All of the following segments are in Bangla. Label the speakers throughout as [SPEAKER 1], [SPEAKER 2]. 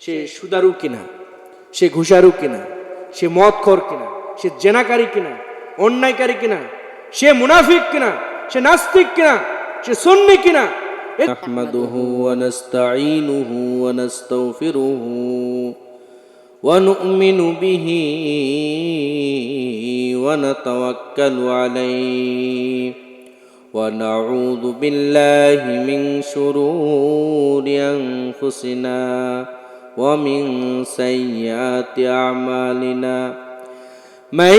[SPEAKER 1] সে সুদারু কিনা, সে ঘুষারু কিনা, সে মদখোর কিনা, সে জেনাকারী কিনা, অন্যায়কারী কিনা, সে মুনাফিক কিনা, সে নাস্তিক কিনা, সে সুন্নি কিনা।
[SPEAKER 2] নাহমাদুহু ওয়া নাস্তাঈনুহু ওয়া নাস্তাগফিরুহু ওয়া নু'মিনু বিহি ওয়া নাতাওয়াক্কালু আলাইহি ওয়া নাউযু বিল্লাহি মিন শুরুরি আনফুসিনা ওয়া মিন সাইয়্যাতি আ'মালিনা। من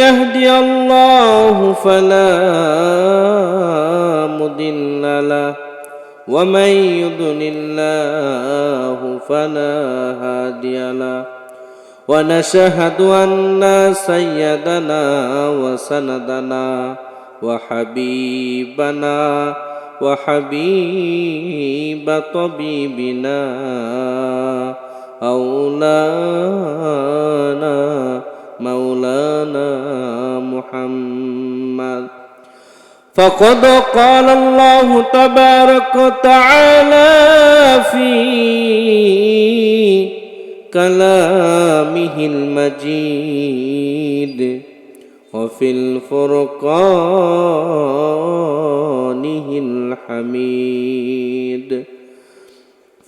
[SPEAKER 2] يهدي الله فلا مضل له ومن يضلل الله فلا هادي له ونشهد أن سيدنا وسندنا وحبيبنا وحبيب طبيبنا أولانا مولانا محمد. فقد قال الله تبارك وتعالى في كلامه المجيد وفي الفرقانه الحميد.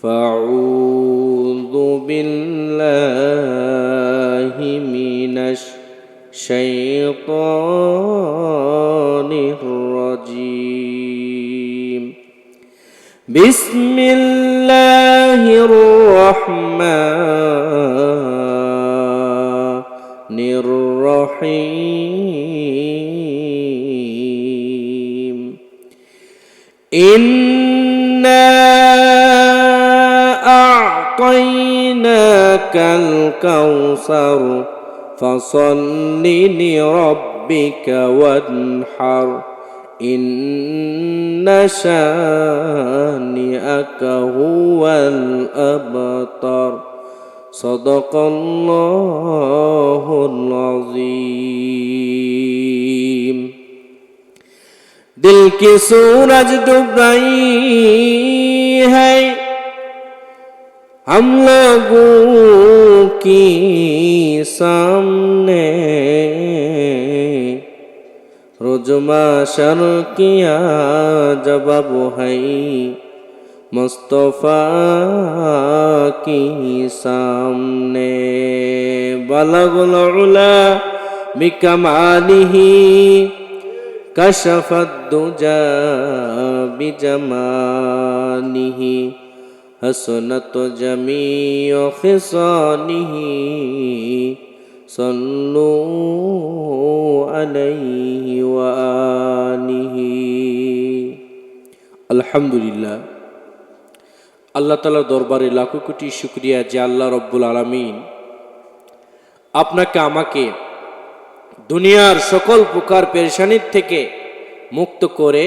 [SPEAKER 2] فأعوذ بالله من الشيطان الرجيم. بسم الله الرحمن الرحيم. إنا أعطيناك الكوثر فصل لربك وانحر إن شانئك هو الأبتر. صدق الله العظيم. दिल की सूरज डूब गई है हम लोगों की सामने, रोज माशर किया जवाब है मुस्तफा की सामने. बलगुल उला बिकमालिही कशफत दुजा बिजमालिही हसनत जमीअ खिसालिही सल्लू अलैहि व आलिहि. আলহামদুলিল্লাহ, আল্লাহ তাআলার দরবারে লাখো কোটি শুকরিয়া যে আল্লাহ রব্বুল আলামিন আপনাকে আমাকে দুনিয়ার সকল প্রকার পেরেশানির থেকে মুক্ত করে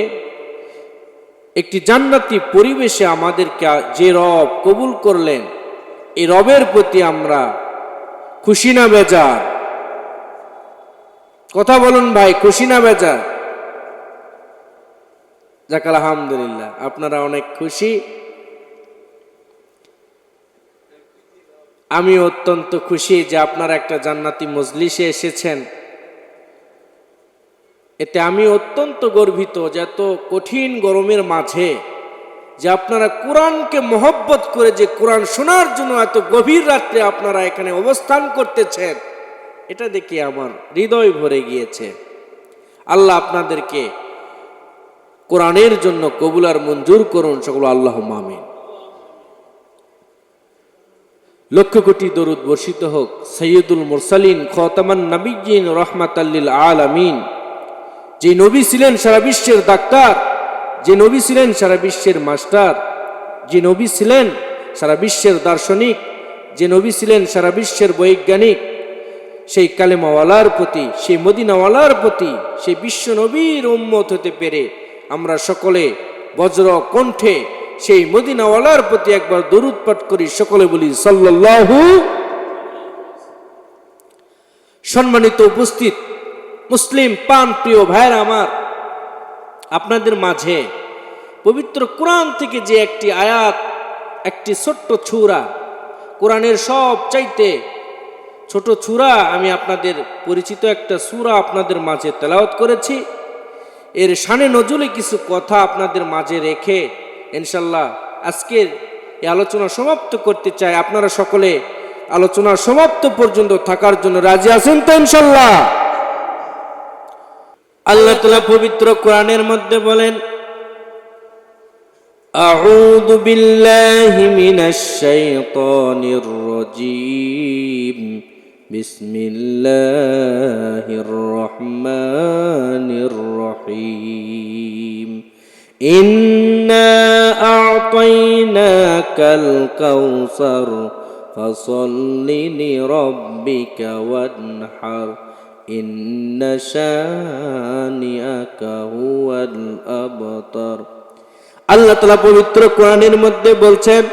[SPEAKER 2] একটি জান্নাতি পরিবেশে আমাদেরকে যে রব কবুল করলেন, এই রবের প্রতি আমরা খুশি না বেজার? কথা বলুন ভাই, খুশি না বেজার? যাক আলহামদুলিল্লাহ, আপনারা অনেক খুশি, আমি অত্যন্ত খুশি যে আপনারা একটা জান্নাতি মজলিসে এসেছেন। এতে আমি অত্যন্ত গর্বিত যে এত কঠিন গরমের মাঝে যে আপনারা কোরআনকে মহব্বত করে যে কোরআন শোনার জন্য এত গভীর রাত্রে আপনারা এখানে অবস্থান করতেছেন, এটা দেখে আমার হৃদয় ভরে গিয়েছে। আল্লাহ আপনাদেরকে কোরআনের জন্য কবুল আর মঞ্জুর করুন, সকল আল্লাহুম্মা আমিন। লক্ষ কোটি দরুদ বর্ষিত হোক সৈয়দুল মুরসালিন খাতামান নবিয়্যিন রাহমাতাল লিল আলামিন, যে নবী ছিলেন সারা বিশ্বের ডাক্তার, যে নবী ছিলেন সারা বিশ্বের মাস্টার, যে নবী ছিলেন সারা বিশ্বের দার্শনিক, যে নবী ছিলেন সারা বিশ্বের বৈজ্ঞানিক, সেই কালেমাওয়ালার প্রতি, সেই মদিনাওয়ালার প্রতি, সেই বিশ্ব নবীর উম্মত হতে পেরে আমরা সকলে বজ্র কণ্ঠে সেই মদিনাওয়ালার প্রতি একবার দরুদ পাঠ করি, সকলে বলি সাল্লাল্লাহু। সম্মানিত উপস্থিত মুসলিম পান প্রিয় ভাইরা আমার, আপনাদের মাঝে পবিত্র কোরআন থেকে যে একটি আয়াত, একটি ছোট্ট সূরা কোরআনের সব চাইতে ছোট সূরা আমি আপনাদের পরিচিত একটা সূরা আপনাদের মাঝে তেলাওয়াত করেছি। এর শানে নজুলে কিছু কথা আপনাদের মাঝে রেখে ইনশাল্লাহ আজকের এই আলোচনা সমাপ্ত করতে চাই। আপনারা সকলে আলোচনা সমাপ্ত পর্যন্ত থাকার জন্য রাজি আছেন তো ইনশাল্লাহ? আল্লাহ তাআলা পবিত্র কোরআনের মধ্যে বলেন, আউযু বিল্লাহি মিনাশ শাইতানির রাজীম, বিসমিল্লাহির রহমানির রহিম, ইন্না আ'তাইনাকাল কাউসার ফাসাল্লি লিরাব্বিকা ওয়ানহার, ইন্না শানিআকা হুয়াল আবতার। আল্লাহ তাআলা পবিত্র কোরআনের মধ্যে বলছেন,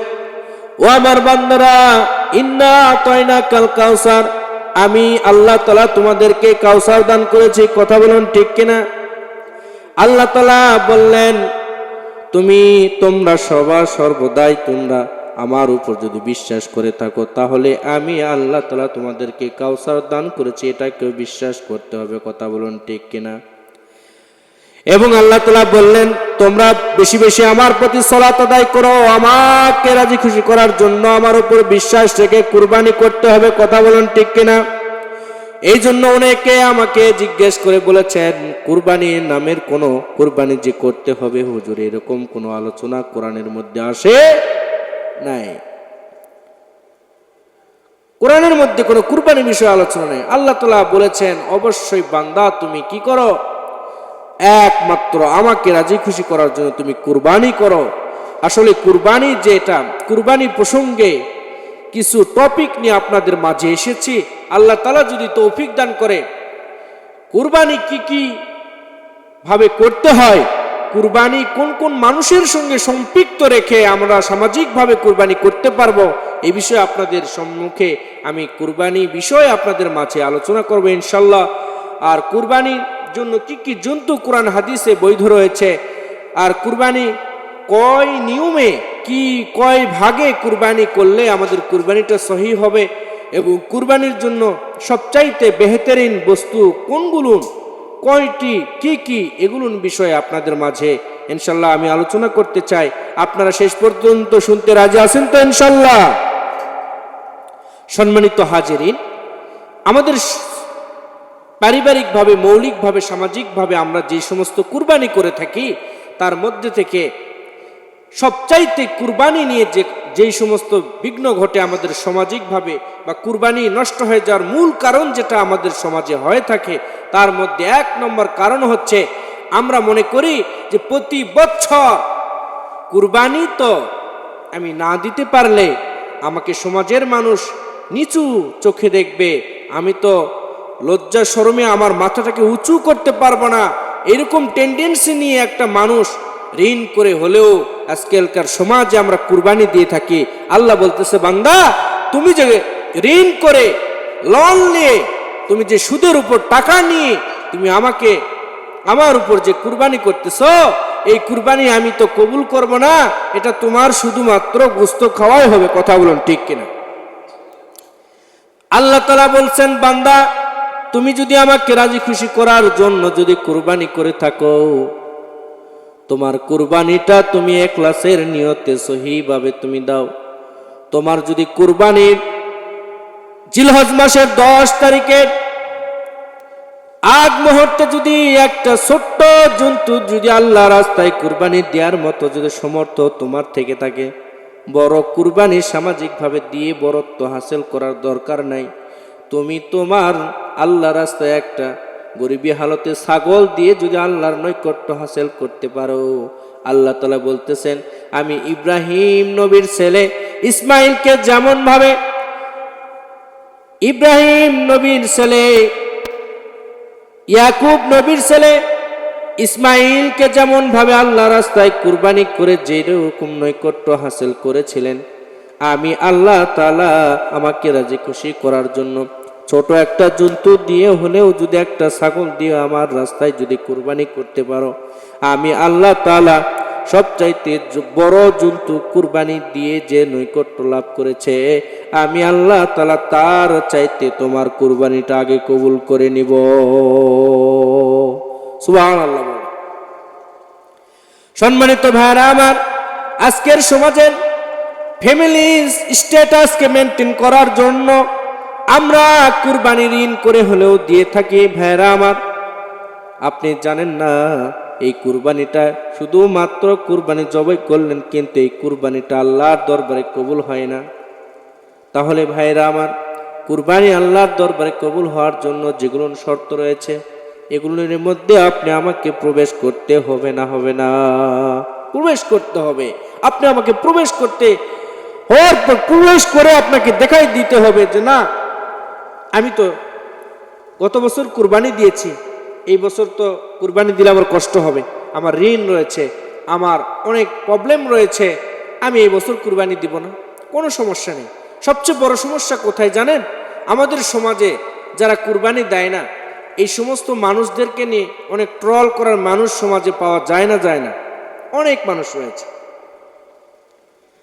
[SPEAKER 2] ও আমার বান্দারা, ইন্না আ'তাইনাকাল কাউসার, আমি আল্লাহ তাআলা তোমাদেরকে কাউসার দান করেছি। কথা বলুন ঠিক কিনা? আল্লাহ তাআলা বললেন, তোমরা সর্বদাই তোমরা আমার উপর যদি বিশ্বাস করে থাকো তাহলে আমি আল্লাহ তাআলা তোমাদেরকে কাউসার দান করেছি, এটা কেউ বিশ্বাস করতে হবে। কথা বলুন ঠিক কিনা? এবং আল্লাহ তাআলা বললেন, তোমরা বেশি বেশি আমার প্রতি সালাত আদায় করো, আমাকে রাজি খুশি করার জন্য আমার উপর বিশ্বাস রেখে কুরবানি করতে হবে। কথা বলুন ঠিক কিনা? এই জন্য অনেকে আমাকে জিজ্ঞেস করে বলেছেন, কুরবানির নামের কোনো কুরবানি যে করতে হবে হুজুর, এরকম কোনো আলোচনা কোরআনের মধ্যে আসে নাই। কোরআনের মধ্যে কোনো কুরবানির বিষয়ে আলোচনা নেই। আল্লাহ তাআলা বলেছেন, অবশ্যই বান্দা তুমি কি করো, একমাত্র আমাকে রাজি খুশি করার জন্য তুমি কুরবানি করো। আসলে কুরবানি যেটা, কুরবানি প্রসঙ্গে কিছু টপিক নিয়ে আপনাদের মাঝে এসেছি। আল্লাহ তাআলা যদি তৌফিক দান করে, কুরবানি কি কি ভাবে করতে হয়, কুরবানি কোন কোন মানুষের সঙ্গে সম্পৃক্ত রেখে আমরা সামাজিকভাবে কুরবানি করতে পারবো, এই বিষয়ে আপনাদের সম্মুখে আমি কুরবানি বিষয়ে আপনাদের মাঝে আলোচনা করব ইনশাল্লাহ। আর কুরবানির জন্য কি কি জন্তু কোরআন হাদিসে বৈধ রয়েছে, আর কুরবানি কয় নিয়মে কি কয় ভাগে কুরবানি করলে আমাদের কুরবানিটা সহি হবে, এবং কুরবানির জন্য সবচাইতে বেহতরিন বস্তু কোনগুলো, কয়টি, কি কি, এগুলোর বিষয়ে আপনাদের মাঝে ইনশাল্লাহ আমি আলোচনা করতে চাই। আপনারা শেষ পর্যন্ত শুনতে রাজি আছেন তো ইনশাল্লাহ? সম্মানিত হাজিরিন, আমাদের পারিবারিকভাবে, মৌলিকভাবে, সামাজিকভাবে আমরা যে সমস্ত কুরবানি করে থাকি তার মধ্যে থেকে সবচাইতে কুরবানি নিয়ে যেই সমস্ত বিঘ্ন ঘটে আমাদের সামাজিকভাবে, বা কুরবানি নষ্ট হয়ে যাওয়ার মূল কারণ যেটা আমাদের সমাজে হয়ে থাকে, তার মধ্যে এক নম্বর কারণ হচ্ছে আমরা মনে করি যে প্রতি বছর কুরবানি তো আমি না দিতে পারলে আমাকে সমাজের মানুষ নিচু চোখে দেখবে, আমি তো লজ্জা শরমে আমার মাথাটাকে উঁচু করতে পারবো না, এরকম টেন্ডেন্সি নিয়ে একটা মানুষ ঋণ করে হলেও আজকালকার সমাজে আমরা কুরবানি দিয়ে থাকি। আল্লাহ বলতেছে, বান্দা তুমি যে ঋণ করে, লোন নিয়ে, তুমি যে সুদের উপর টাকা নিয়ে তুমি আমার উপর যে কুরবানি করতেছ, এই কুরবানি আমি তো কবুল করব না, এটা তোমার শুধুমাত্র গোশত খাওয়াই হবে। কথা বলুন ঠিক কিনা? আল্লাহ তাআলা বলছেন, বান্দা তুমি যদি আমাকে রাজি খুশি করার জন্য যদি কুরবানি করে থাকো, তোমার কুরবানিটা তুমি ইখলাসের নিয়তে সহিভাবে তুমি দাও। তোমার যদি কুরবানির জিলহজ মাসের 10 তারিখের আগ মুহূর্তে যদি একটা ছোট্ট জন্তু যদি আল্লাহ রাস্তায় কুরবানি দেওয়ার মতো যদি সমর্থ তোমার থেকে থাকে, বড় কুরবানি সামাজিকভাবে দিয়ে বড়ত্ব হাসিল করার দরকার নাই। তুমি তোমার আল্লাহ রাস্তায় একটা গরিবী হালতে ছাগল দিয়ে যদি আল্লাহর নৈকট্য হাসিল করতে পারো, আল্লাহ তাআলা বলতেছেন, আমি ইব্রাহিম নবীর ছেলে ইসমাইলকে যেমন ভাবে, ইব্রাহিম নবীর ছেলে ইয়াকুব নবীর ছেলে ইসমাইলকে যেমন ভাবে আল্লাহ রাস্তায় কুরবানি করে যেরকম নৈকট্য হাসিল করেছিলেন, আমি আল্লাহ তাআলা আমাকে রাজি খুশি করার জন্য ছোট একটা জন্তু দিয়ে হলেও যদি একটা ছাগল দিয়ে আমার রাস্তায় যদি কুরবানি করতে পারো, আমি আল্লাহ তাআলা সবচাইতে বড় জন্তু কুরবানি দিয়ে যে নৈকট্য লাভ করেছে, আমি আল্লাহ তাআলা তার চাইতে তোমার কুরবানিটা আগে কবুল করে নিব। সুবহানাল্লাহ। সম্মানিত ভাইরা আমার, আজকের সমাজের ফ্যামিলি স্ট্যাটাসকে মেনটেন করার জন্য আমরা কুরবানি ঋণ করে হলেও দিয়ে থাকি। ভাইরা আমার, আপনি জানেন না এই কুরবানিটা শুধুমাত্র কুরবানি জবাই করলেন, কিন্তু এই কুরবানিটা আল্লাহর দরবারে কবুল হয় না। তাহলে ভাইরা আমার, কুরবানি আল্লাহর দরবারে কবুল হওয়ার জন্য যেগুলো শর্ত রয়েছে, এগুলোর মধ্যে আপনি আমাকে প্রবেশ করতে হবে না? হবে না? প্রবেশ করতে হবে। আপনি আমাকে প্রবেশ করতে হওয়ার পর প্রবেশ করে আপনাকে দেখাই দিতে হবে যে না, আমি তো গত বছর কুরবানি দিয়েছি, এই বছর তো কুরবানি দিলে আমার কষ্ট হবে, আমার ঋণ রয়েছে, আমার অনেক প্রবলেম রয়েছে, আমি এই বছর কুরবানি দিব না। কোনো সমস্যা নেই। সবচেয়ে বড় সমস্যা কোথায় জানেন? আমাদের সমাজে যারা কুরবানি দেয় না, এই সমস্ত মানুষদেরকে নিয়ে অনেক ট্রল করার মানুষ সমাজে পাওয়া যায় না? যায় না? অনেক মানুষ রয়েছে।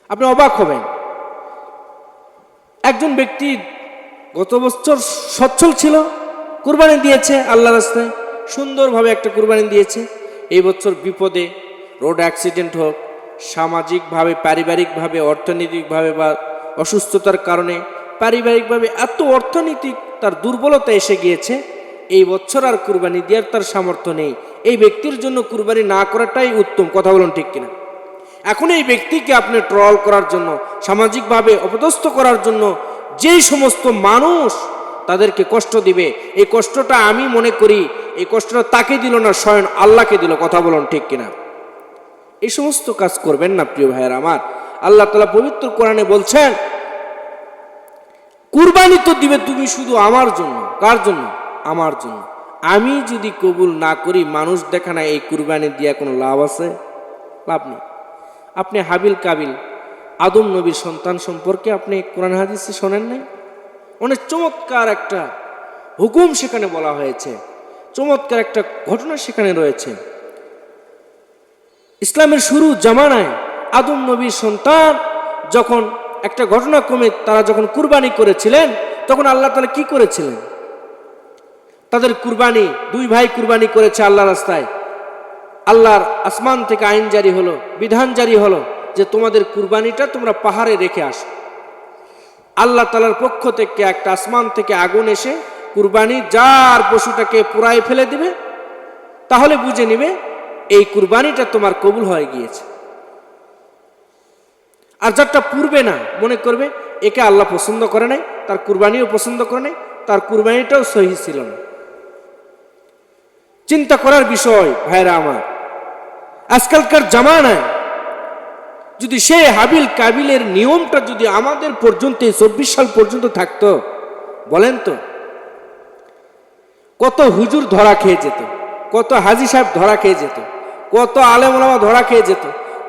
[SPEAKER 2] আপনি অবাক হবেন, একজন ব্যক্তি গত বছর সচ্ছল ছিল, কুরবানি দিয়েছে আল্লাহর রাস্তায়, সুন্দরভাবে একটা কুরবানি দিয়েছে। এই বছর বিপদে, রোড অ্যাক্সিডেন্ট হোক, সামাজিকভাবে, পারিবারিকভাবে, অর্থনৈতিকভাবে বা অসুস্থতার কারণে পারিবারিকভাবে এত অর্থনৈতিক তার দুর্বলতা এসে গিয়েছে, এই বছর আর কুরবানি দেওয়ার তার সামর্থ্য নেই। এই ব্যক্তির জন্য কুরবানি না করাটাই উত্তম। কথা বলুন ঠিক কিনা? এখন এই ব্যক্তিকে আপনি ট্রল করার জন্য, সামাজিকভাবে অপদস্থ করার জন্য যেই সমস্ত মানুষ তাদেরকে কষ্ট দিবে, এই কষ্টটা আমি মনে করি এই কষ্টটা তাকে দিল না, স্বয়ং আল্লাহকে দিল। কথা বলুন ঠিক কিনা? এই সমস্ত কাজ করবেন না প্রিয় ভাইয়েরা আমার। আল্লাহ তাআলা পবিত্র কোরআনে বলছেন, কুরবানি তো দিবে তুমি শুধু আমার জন্য। কার জন্য? আমার জন্য। আমি যদি কবুল না করি, মানুষ দেখানা এই কুরবানি দিয়া কোনো লাভ আছে? লাভ নেই। আপনি হাবিল কাবিল আদম নবীর সন্তান সম্পর্কে আপনি কোরআন হাদিসে শোনেন নাই? অনেক চমৎকার একটা হুকুম সেখানে বলা হয়েছে, চমৎকার একটা ঘটনা সেখানে রয়েছে। ইসলামের শুরু জামানায় আদম নবীর সন্তান যখন একটা ঘটনাক্রমে তারা যখন কুরবানি করেছিলেন, তখন আল্লাহ তাআলা কি করেছিলেন? তাদের কুরবানি, দুই ভাই কুরবানি করেছে আল্লাহর রাস্তায়। আল্লাহর আসমান থেকে আইন জারি হলো, বিধান জারি হলো যে তোমাদের কুরবানিটা তোমরা পাহাড়ে রেখে আসো। আল্লাহ তাআলার পক্ষ থেকে একটা আসমান থেকে আগুন এসে কুরবানি যার পশুটাকে পুড়ায় ফেলে দিবে, তাহলে বুঝে নিবে এই কুরবানিটা তোমার কবুল হয়ে গিয়েছে। আর যারটা পুড়বে না, মনে করবে একে আল্লাহ পছন্দ করে নাই, তার কুরবানিও পছন্দ করে নাই, তার কুরবানিটাও সহিহ ছিল না। চিন্তা করার বিষয় ভাইরা আমার। আজকালকার জামানায় যদি সে হাবিল কাবিলের নিয়মটা যদি আমাদের পর্যন্ত 24 সাল পর্যন্ত থাকতো, বলেন তো কত হুজুর ধরা খেয়ে যেত, কত হাজি সাহেব ধরা খেয়ে যেত, কত আলেম ওলামা ধরা খেয়ে যেত,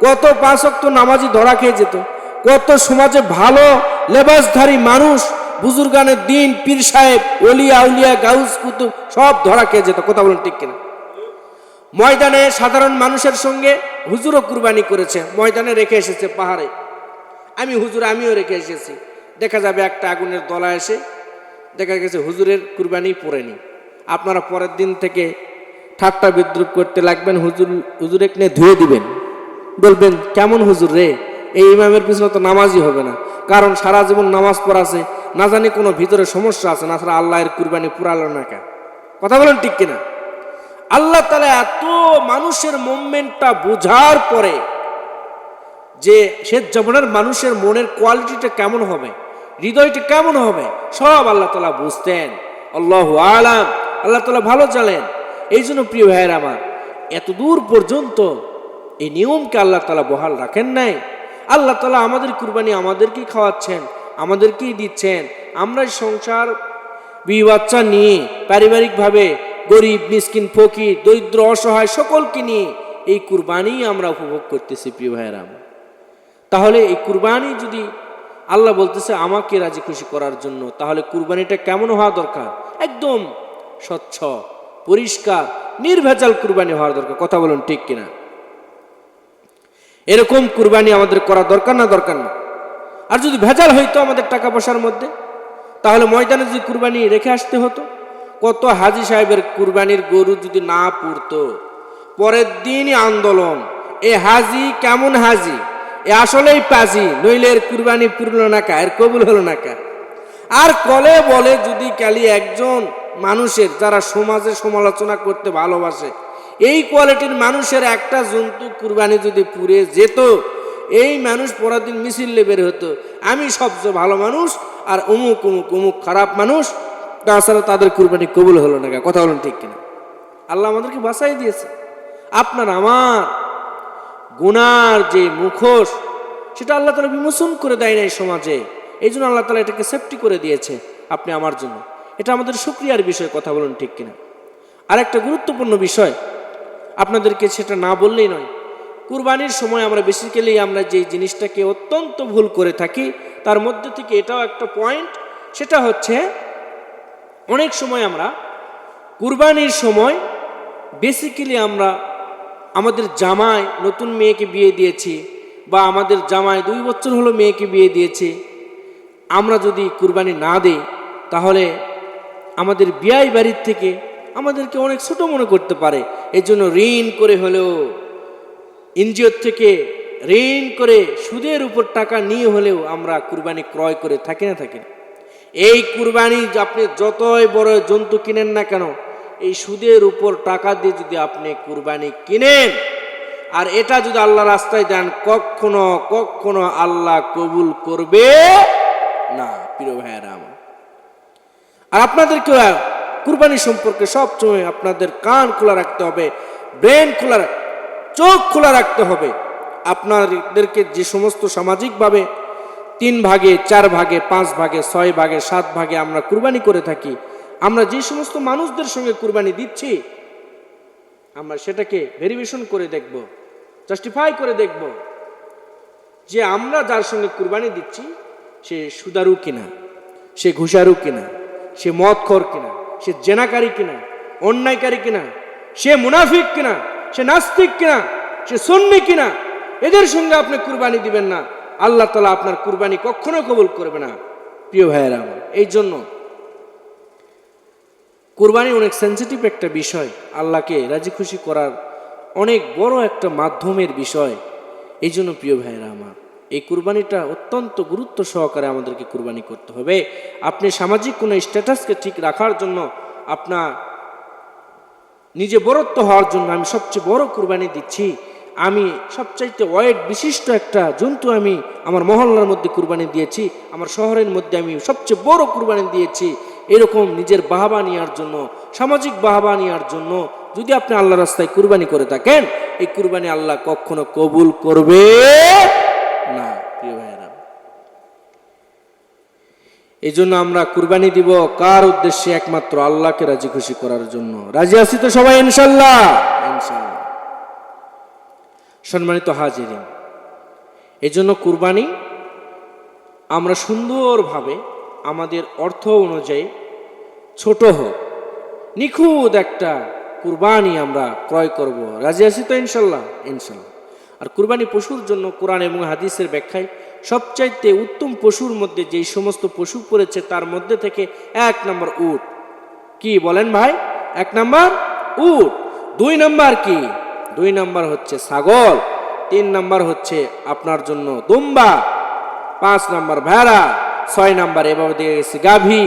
[SPEAKER 2] কত 5 ওয়াক্ত নামাজি ধরা খেয়ে যেত, কত সমাজে ভালো লেবাসধারী মানুষ, বুজুর্গানের দিন, পীর সাহেব, ওলিয়া আউলিয়া, গাউস কুতুব সব ধরা খেয়ে যেত। কথা বলেন ঠিক কিনা? ময়দানে সাধারণ মানুষের সঙ্গে হুজুরও কুরবানি করেছে, ময়দানে রেখে এসেছে পাহাড়ে। আমিও রেখে এসেছি। দেখা যাবে একটা আগুনের দলা এসে দেখা গেছে হুজুরের কুরবানি পড়েনি। আপনারা পরের দিন থেকে ঠাট্টা বিদ্রুপ করতে লাগবেন, হুজুরে নিয়ে ধুয়ে দিবেন, বলবেন কেমন হুজুর রে, এই ইমামের পিছনে তো নামাজই হবে না, কারণ সারা জীবন নামাজ পড়াছে, না জানি কোনো ভিতরে সমস্যা আছে, না ছাড়া আল্লাহর কুরবানি পুরালো না কেন? কথা বলেন ঠিক কিনা? আল্লাহ তাআলা এত মানুষের মুভমেন্টটা বোঝার পরে যে সে জীবনের মানুষের মনের কোয়ালিটিটা কেমন হবে, হৃদয়টা কেমন হবে, সব আল্লাহ তাআলা বুঝতেন। আল্লাহু আলাম, আল্লাহ তাআলা ভালো জানেন। এই জন্য প্রিয় ভাইয়েরা আমার, এত দূর পর্যন্ত এই নিয়মকে আল্লাহ তাআলা বহাল রাখেন নাই। আল্লাহ তাআলা আমাদের কুরবানি আমাদেরকেই খাওয়াচ্ছেন, আমাদেরকেই দিচ্ছেন। আমরা সংসার বিবি বাচ্চা নিয়ে পারিবারিকভাবে গরিব মিসকিন ফকির দরিদ্র অসহায় সকলকে নিয়ে এই কুরবানি আমরা উপভোগ করতেছি প্রিয় ভাইয়েরা। তাহলে এই কুরবানি যদি আল্লাহ বলতেছে আমাকে রাজি খুশি করার জন্য, তাহলে কুরবানিটা কেমন হওয়া দরকার? একদম স্বচ্ছ, পরিষ্কার, নির্ভেজাল কুরবানি হওয়ার দরকার। কথা বলুন ঠিক কিনা? এরকম কুরবানি আমাদের করা দরকার না দরকার না? আর যদি ভেজাল হইতো আমাদের টাকা পয়সার মধ্যে, তাহলে ময়দানে যদি কুরবানি রেখে আসতে হতো। কত হাজি সাহেবের কুরবানির গরু যদি না পুড়তো, পরের দিনই আন্দোলন, এ হাজি কেমন হাজি, এ আসলেই পাজি, নইলে এর কুরবানি পুরলো না কা, এর কবুল হলো না কা। আর কলে বলে যদি কালি একজন মানুষের, যারা সমাজে সমালোচনা করতে ভালোবাসে, এই কোয়ালিটির মানুষের একটা জন্তু কুরবানি যদি পুড়ে যেত, এই মানুষ পরের দিন মিছিলে বের হতো, আমি সবচেয়ে ভালো মানুষ আর অমুক অমুক অমুক খারাপ মানুষ, তাছাড়া তাদের কুরবানি কবুল হলো না। কথা বলেন ঠিক কিনা? আল্লাহ আমাদেরকে বাঁচাই দিয়েছে। আপনার আমার গুনার যে মুখোশ, সেটা আল্লাহ তাআলা বিমোচন করে দেয় না এই সমাজে। এই জন্য আল্লাহ তাআলা এটাকে সেফটি করে দিয়েছে আপনি আমার জন্য। এটা আমাদের শুকরিয়ার বিষয়। কথা বলুন ঠিক কিনা? আর একটা গুরুত্বপূর্ণ বিষয় আপনাদেরকে সেটা না বললেই নয়। কুরবানির সময় আমরা বেসিক্যালি আমরা যে জিনিসটাকে অত্যন্ত ভুল করে থাকি, তার মধ্যে থেকে এটাও একটা পয়েন্ট। সেটা হচ্ছে অনেক সময় আমরা কুরবানির সময় বেসিক্যালি আমরা আমাদের জামাই নতুন মেয়েকে বিয়ে দিয়েছি, বা আমাদের জামাই 2 বছর হলো মেয়েকে বিয়ে দিয়েছে, আমরা যদি কুরবানি না দেই তাহলে আমাদের বিয়াই বাড়ির থেকে আমাদেরকে অনেক ছোট মনে করতে পারে। এই জন্য ঋণ করে হলেও, এনজিওর থেকে ঋণ করে সুদের উপর টাকা নিয়ে হলেও আমরা কুরবানি ক্রয় করে থাকি না থাকি না। এই কুরবানি আপনি যতই বড় জন্তু কিনেন না কেন, এই সুদের উপর টাকা দিয়ে যদি আপনি কুরবানি কিনেন আর এটা যদি আল্লাহ রাস্তায় দেন, কখনো কখনো আল্লাহ কবুল করবে না। প্রিয় ভাইয়েরা আমার, আর আপনাদেরকে কুরবানি সম্পর্কে সবসময় আপনাদের কান খোলা রাখতে হবে, ব্রেন খোলা, চোখ খোলা রাখতে হবে। আপনাদেরকে যে সমস্ত সামাজিকভাবে 3 ভাগে 4 ভাগে 5 ভাগে 6 ভাগে 7 ভাগে আমরা কুরবানি করে থাকি, আমরা যে সমস্ত মানুষদের সঙ্গে কুরবানি দিচ্ছি, আমরা সেটাকে ভেরিফিকেশন করে দেখব, জাস্টিফাই করে দেখব যে আমরা যার সঙ্গে কুরবানি দিচ্ছি সে সুদারু কিনা, সে ঘুষারু কিনা, সে মদখোর কিনা, সে জেনাকারী কিনা, অন্যায়কারী কিনা, সে মুনাফিক কিনা, সে নাস্তিক কিনা, সে সুন্নি কিনা। এদের সঙ্গে আপনি কুরবানি দিবেন না, আল্লাহ তাআলা আপনার কুরবানি কখনো কবুল করবে না। প্রিয় ভাইয়েরা আমার, এই জন্য কুরবানি অনেক সেন্সিটিভ একটা বিষয়, আল্লাহকে রাজি খুশি করার অনেক বড় একটা মাধ্যমের বিষয়। এই জন্য প্রিয় ভাইয়েরা আমার, এই কুরবানিটা অত্যন্ত গুরুত্ব সহকারে আমাদেরকে কুরবানি করতে হবে। আপনি সামাজিক কোনো স্ট্যাটাসকে ঠিক রাখার জন্য, আপনার নিজে বড়ত্ব হওয়ার জন্য আমি সবচেয়ে বড় কুরবানি দিচ্ছি, আমি সবচাইতে ওয়েট বিশিষ্ট একটা জন্তু আমি আমার মহল্লার মধ্যে কুরবানি দিয়েছি, আমার শহরের মধ্যে আমি সবচেয়ে বড় কুরবানি দিয়েছি, এরকম নিজের বাহবা নেওয়ার জন্য, সামাজিক বাহবা নেওয়ার জন্য যদি আপনি আল্লাহ রাস্তায় কুরবানি করে থাকেন, এই কুরবানি আল্লাহ কখনো কবুল করবে না। প্রিয় ভাইয়েরা, এই জন্য আমরা কুরবানি দিব কার উদ্দেশ্যে? একমাত্র আল্লাহকে রাজি খুশি করার জন্য। রাজি আছি তো সবাই ইনশাআল্লাহ? ইনশাআল্লাহ। সম্মানিত হাজিরিন, এই জন্য কুরবানি আমরা সুন্দরভাবে আমাদের অর্থ অনুযায়ী ছোট হোক, নিখুঁত একটা কুরবানি আমরা ক্রয় করব। রাজি আছি তো ইনশাআল্লাহ? ইনশাআল্লাহ। আর কুরবানি পশুর জন্য কোরআন এবং হাদিসের ব্যাখ্যায় সবচাইতে উত্তম পশুর মধ্যে যেই সমস্ত পশু পড়েছে তার মধ্যে থেকে 1 নম্বর উট। কি বলেন ভাই? 1 নম্বর উট। 2 নম্বর কি? 2 নম্বর হচ্ছে ছাগল। 3 নম্বর হচ্ছে আপনার জন্য দুম্বা। 5 নম্বর ভেড়া। 6 নম্বর এভাবে দিয়ে গেছে গাভী।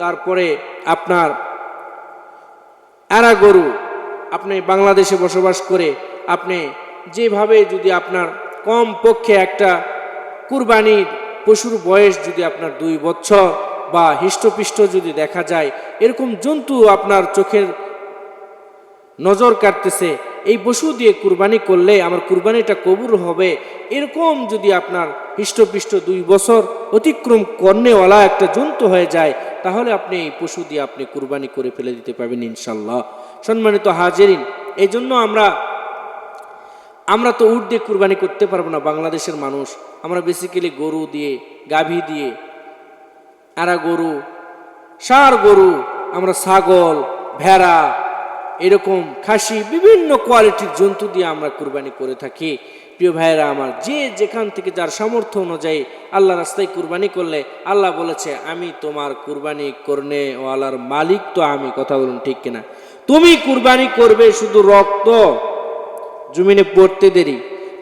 [SPEAKER 2] তারপরে আপনার এরা গরু। আপনি বাংলাদেশে বসবাস করে আপনি যেভাবে যদি আপনার কম পক্ষে একটা কুরবানির পশুর বয়স যদি আপনার 2 বছর বা হৃষ্টপুষ্ট যদি দেখা যায়, এরকম জন্তু আপনার চোখের নজর কাটতেছে, এই পশু দিয়ে কুরবানি করলে আমার কুরবানিটা কবুল হবে, এরকম যদি আপনার হৃষ্টপুষ্ট 2 বছর অতিক্রম কর্নেওয়ালা একটা জন্তু হয়ে যায়, তাহলে আপনি এই পশু দিয়ে আপনি কুরবানি করে ফেলে দিতে পারবেন ইনশাল্লাহ। সম্মানিত হাজিরিন, এই জন্য আমরা তো উট দিয়ে কুরবানি করতে পারবো না বাংলাদেশের মানুষ। আমরা বেসিক্যালি গরু দিয়ে, গাভী দিয়ে, আরা গরু, ষাঁড় গরু, আমরা ছাগল, ভেড়া, এরকম খাসি, বিভিন্ন কোয়ালিটির জন্তু দিয়ে আমরা কুরবানি করে থাকি। প্রিয় ভাইয়েরা আমার, যে যেখান থেকে যার সামর্থ্য অনুযায়ী আল্লাহ রাস্তায় কুরবানি করলে আল্লাহ বলেছে আমি তোমার কুরবানি করনে ওয়ালার মালিক তো আমি। কথা বলুন ঠিক কিনা? তুমি কুরবানি করবে শুধু রক্ত জমিনে পড়তে দেরি,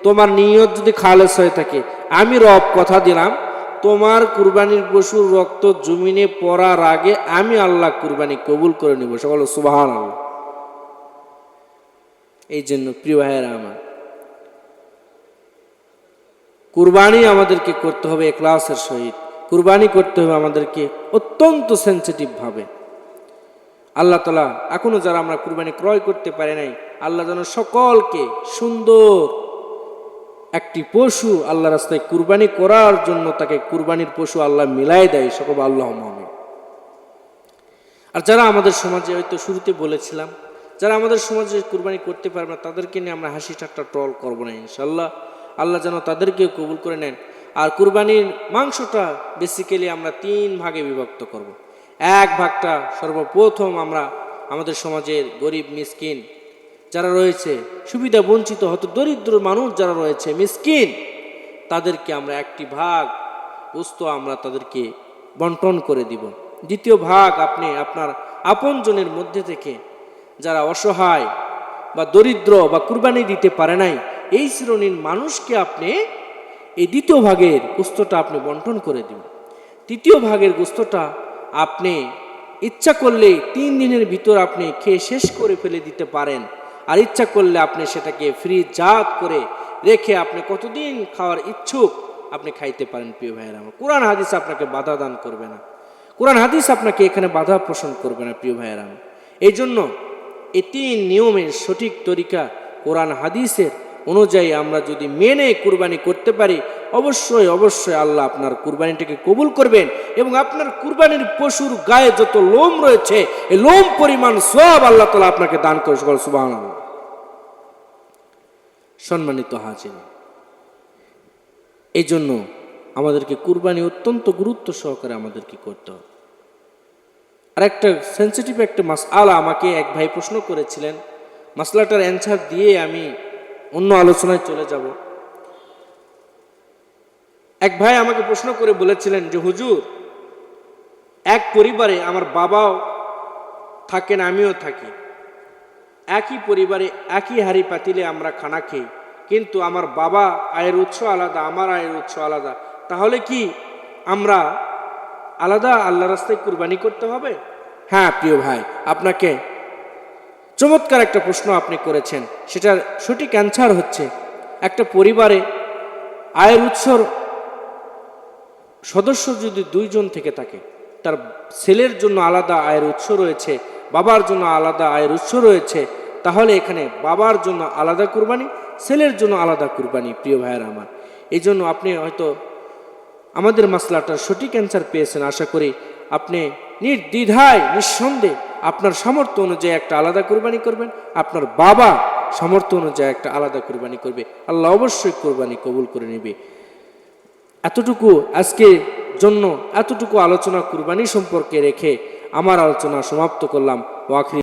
[SPEAKER 2] তোমার নিয়ত যদি খালেস হয়ে থাকে, আমি রব কথা দিলাম তোমার কুরবানির পশুর রক্ত জমিনে পড়ার আগে আমি আল্লাহ কুরবানি কবুল করে নিব। সকল সুবহানাল্লাহ। এই জন্য প্রিয় ভাইয়েরা আমার, কুরবানি আমাদেরকে করতে হবে ইখলাসের সহিত, কুরবানি করতে হবে আমাদেরকে অত্যন্ত সেন্সিটিভ ভাবে। আল্লাহ তাআলা এখনো যারা আমরা কুরবানি ক্রয় করতে পারি নাই, আল্লাহ যেন সকলকে সুন্দর একটি পশু আল্লাহ রাস্তায় কুরবানি করার জন্য তাকে কুরবানির পশু আল্লাহ মিলাই দেয়। সকল আল্লাহুম্মা আমিন। আর যারা আমাদের সমাজে, হয়তো শুরুতে বলেছিলাম, যারা আমাদের সমাজে কুরবানি করতে পারবে না তাদেরকে নিয়ে আমরা হাসি ঠাট্টা ট্রল করবো না ইনশাল্লাহ। আল্লাহ যেন তাদেরকেও কবুল করে নেন। আর কুরবানির মাংসটা বেসিক্যালি আমরা 3 ভাগে বিভক্ত করব। এক ভাগটা সর্বপ্রথম আমরা আমাদের সমাজের গরিব মিসকিন যারা রয়েছে, সুবিধা বঞ্চিত, হয়তো দরিদ্র মানুষ যারা রয়েছে মিসকিন, তাদেরকে আমরা একটি ভাগ বস্তু আমরা তাদেরকে বন্টন করে দিব। দ্বিতীয় ভাগ আপনি আপনার আপনজনের মধ্যে থেকে যারা অসহায় বা দরিদ্র বা কুরবানি দিতে পারে নাই, এই শ্রেণীর মানুষকে আপনি এই দ্বিতীয় ভাগের গোস্তটা আপনি বন্টন করে দিন। তৃতীয় ভাগের গোস্তটা আপনি ইচ্ছা করলে 3 দিনের ভিতর আপনি খেয়ে শেষ করে ফেলে দিতে পারেন, আর ইচ্ছা করলে আপনি সেটাকে ফ্রিজাত করে রেখে আপনি কতদিন খাওয়ার ইচ্ছুক আপনি খাইতে পারেন। প্রিয় ভাইয়েরা আমার, কোরআন হাদিস আপনাকে বাধা দান করবে না, কোরআন হাদিস আপনাকে এখানে বাধা পোষণ করবে না। প্রিয় ভাইয়েরা আমার, এই জন্য এই 3 নিয়মের সঠিক তরিকা কোরআন হাদিসের অনুযায়ী আমরা যদি মেনে কুরবানি করতে পারি, অবশ্যই অবশ্যই আল্লাহ আপনার কুরবানিটাকে কবুল করবেন এবং আপনার কুরবানির পশুর গায়ে যত লোম রয়েছে এই লোম পরিমাণ সওয়াব আল্লাহ তাআলা আপনাকে দান করে। সকল সুবহানাল্লাহ। সম্মানিত হাজির, এই জন্য আমাদেরকে কুরবানি অত্যন্ত গুরুত্ব সহকারে আমাদেরকে করতে হবে। আর একটা সেন্সিটিভ একটা মাসআলা আমাকে এক ভাই প্রশ্ন করেছিলেন, মাসলাটার অ্যানসার দিয়ে আমি অন্য আলোচনায় চলে যাব। এক ভাই আমাকে প্রশ্ন করে বলেছিলেন যে হুজুর, এক পরিবারে আমার বাবাও থাকেন আমিও থাকি, একই পরিবারে একই হাড়ি পাতিলে আমরা খানা খাই, কিন্তু আমার বাবা আয়ের উৎস আলাদা, আমার আয়ের উৎস আলাদা, তাহলে কি আমরা আলাদা আল্লাহ রাস্তায় কুরবানি করতে হবে? হ্যাঁ প্রিয় ভাই, আপনাকে চমৎকার একটা প্রশ্ন আপনি করেছেন। সেটার সঠিক অ্যান্সার হচ্ছে, একটা পরিবারে আয়ের উৎসর সদস্য যদি 2 জন থেকে থাকে, তার ছেলের জন্য আলাদা আয়ের উৎস রয়েছে, বাবার জন্য আলাদা আয়ের উৎস রয়েছে, তাহলে এখানে বাবার জন্য আলাদা কুরবানি, ছেলের জন্য আলাদা কুরবানি। প্রিয় ভাইয়েরা আমার, এই জন্য আপনি হয়তো আমাদের মাসলাটার সঠিক অ্যান্সার পেয়েছেন। আশা করি আপনি নির্দ্বিধায় নিঃসন্দেহে আপনার সামর্থ্য অনুযায়ী একটা আলাদা কুরবানি করবেন, আপনার বাবা সামর্থ্য অনুযায়ী একটা আলাদা কুরবানি করবে। আল্লাহ অবশ্যই কুরবানি কবুল করে নেবে। এতটুকু আজকে জন্য এতটুকু আলোচনা কুরবানি সম্পর্কে রেখে আমার আলোচনা সমাপ্ত করলাম। ওয়াখির